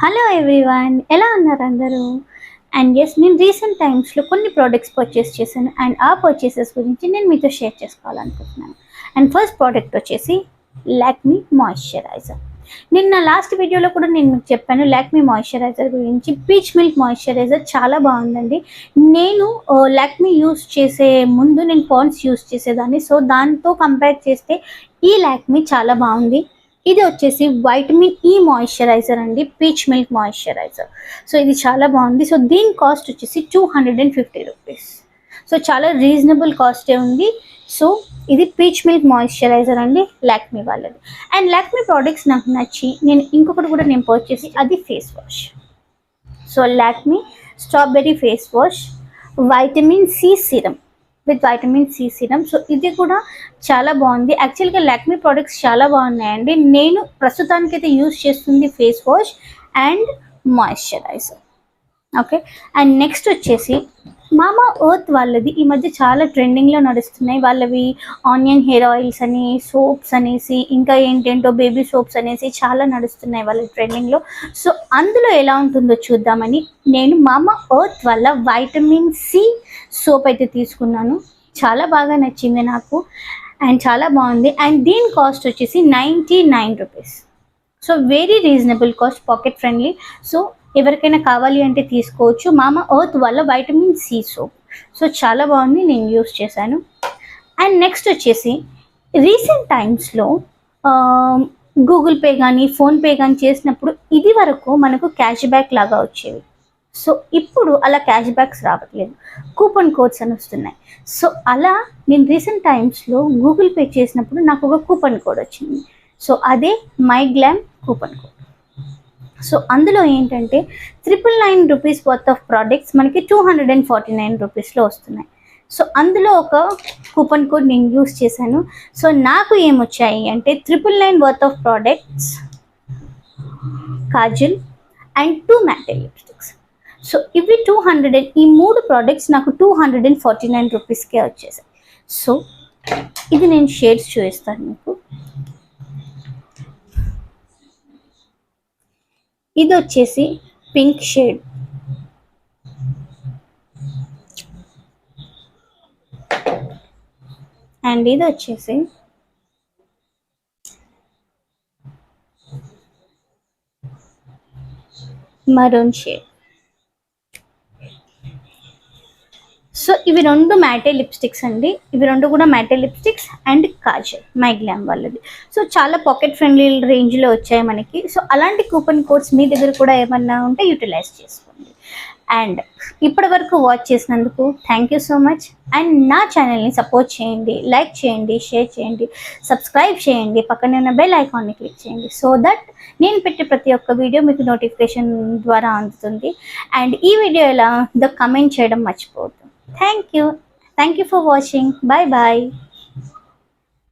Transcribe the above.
Hello everyone, ఎలా ఉన్నారు అందరూ? అండ్ ఎస్, నేను రీసెంట్ టైమ్స్లో కొన్ని ప్రోడక్ట్స్ పర్చేస్ చేశాను అండ్ ఆ పర్చేసెస్ గురించి నేను మీతో షేర్ చేసుకోవాలనుకుంటున్నాను. అండ్ ఫస్ట్ ప్రోడక్ట్ వచ్చేసి లాక్మీ మాయిశ్చరైజర్. నిన్న లాస్ట్ వీడియోలో కూడా నేను మీకు చెప్పాను లాక్మీ మాయిశ్చరైజర్ గురించి. పీచ్ మిల్క్ మాయిశ్చరైజర్ చాలా బాగుందండి. నేను లాక్మీ యూస్ చేసే ముందు నేను పాండ్స్ యూస్ చేసేదాన్ని. సో దాంతో కంపేర్ చేస్తే ఈ లాక్మీ చాలా బాగుంది. ఇది వచ్చేసి వైటమిన్ ఈ మాయిశ్చరైజర్ అండి, పీచ్ మిల్క్ మాయిశ్చరైజర్. సో ఇది చాలా బాగుంది. సో దీని కాస్ట్ వచ్చేసి 250 రూపీస్. సో చాలా రీజనబుల్ కాస్టే ఉంది. సో ఇది పీచ్ మిల్క్ మాయిశ్చరైజర్ అండి, లాక్మీ వాళ్ళది. అండ్ లాక్మీ ప్రోడక్ట్స్ నాకు నచ్చి నేను ఇంకొకటి కూడా నేను పర్చేస్ చేసి అది face wash. So Lakme strawberry face wash vitamin C serum with vitamin C serum. So ఇది కూడా చాలా బాగుంది. యాక్చువల్గా లాక్మీ ప్రోడక్ట్స్ చాలా బాగున్నాయండి. నేను ప్రస్తుతానికైతే యూస్ చేస్తుంది face wash and moisturiser. Okay, and next వచ్చేసి మామా ఎర్త్ వాళ్ళది ఈ మధ్య చాలా ట్రెండింగ్లో నడుస్తున్నాయి. వాళ్ళవి ఆనియన్ హెయిర్ ఆయిల్స్ అని, సోప్స్ అనేసి, ఇంకా ఏంటేంటో బేబీ సోప్స్ అనేసి చాలా నడుస్తున్నాయి వాళ్ళ ట్రెండింగ్లో. సో అందులో ఎలా ఉంటుందో చూద్దామని నేను మామా ఎర్త్ వల్ల వైటమిన్ సి సోప్ అయితే తీసుకున్నాను. చాలా బాగా నచ్చింది నాకు అండ్ చాలా బాగుంది. అండ్ దీని కాస్ట్ వచ్చేసి 99 rupees. So very reasonable cost, pocket friendly. So ఎవరికైనా కావాలి అంటే తీసుకోవచ్చు. మామా ఎర్త్ వల్ల వైటమిన్ సి సోప్. సో చాలా బాగుంది, నేను యూస్ చేశాను. అండ్ నెక్స్ట్ వచ్చేసి రీసెంట్ టైమ్స్లో గూగుల్ పే కానీ ఫోన్పే కానీ చేసినప్పుడు ఇది వరకు మనకు క్యాష్ బ్యాక్ లాగా వచ్చేవి. సో ఇప్పుడు అలా క్యాష్ బ్యాక్స్ రావట్లేదు, కూపన్ కోడ్స్ అని వస్తున్నాయి. సో అలా నేను రీసెంట్ టైమ్స్లో గూగుల్ పే చేసినప్పుడు నాకు ఒక కూపన్ కోడ్ వచ్చింది. సో అదే my glam coupon code. So అందులో ఏంటంటే 999 రూపీస్ వర్త్ ఆఫ్ ప్రోడక్ట్స్ మనకి 249 రూపీస్లో వస్తున్నాయి. సో అందులో ఒక కూపన్ కోడ్ నేను యూస్ చేశాను. సో నాకు ఏమొచ్చాయి అంటే 999 worth of products, kajal and 2 matte lipsticks. So ఇవి 200, ఈ 3 ప్రోడక్ట్స్ నాకు 249 రూపీస్కే వచ్చేసాయి. సో ఇది నేను షేడ్స్ చూపిస్తాను మీకు. ఇది వచ్చేసి పింక్ షేడ్, అండ్ ఇది వచ్చేసి మరూన్ షేడ్. సో ఇవి 2 మ్యాటే లిప్స్టిక్స్ అండి. ఇవి 2 కూడా matte lipsticks and kajal MyGlamm వాళ్ళది. సో చాలా పాకెట్ ఫ్రెండ్లీ రేంజ్లో వచ్చాయి మనకి. సో అలాంటి కూపన్ కోడ్స్ మీ దగ్గర కూడా ఏమన్నా ఉంటే యూటిలైజ్ చేసుకోండి. అండ్ ఇప్పటి వరకు వాచ్ చేసినందుకు thank you so much. And నా ఛానల్ని సపోర్ట్ చేయండి, లైక్ చేయండి, షేర్ చేయండి, సబ్స్క్రైబ్ చేయండి, పక్కనే ఉన్న బెల్ ఐకాన్ని క్లిక్ చేయండి. సో దట్ నేను పెట్టే ప్రతి ఒక్క వీడియో మీకు నోటిఫికేషన్ ద్వారా అందుతుంది. అండ్ ఈ వీడియో ఎలా ఉందో కమెంట్ చేయడం మర్చిపోవద్దు. Thank you for watching. Bye bye.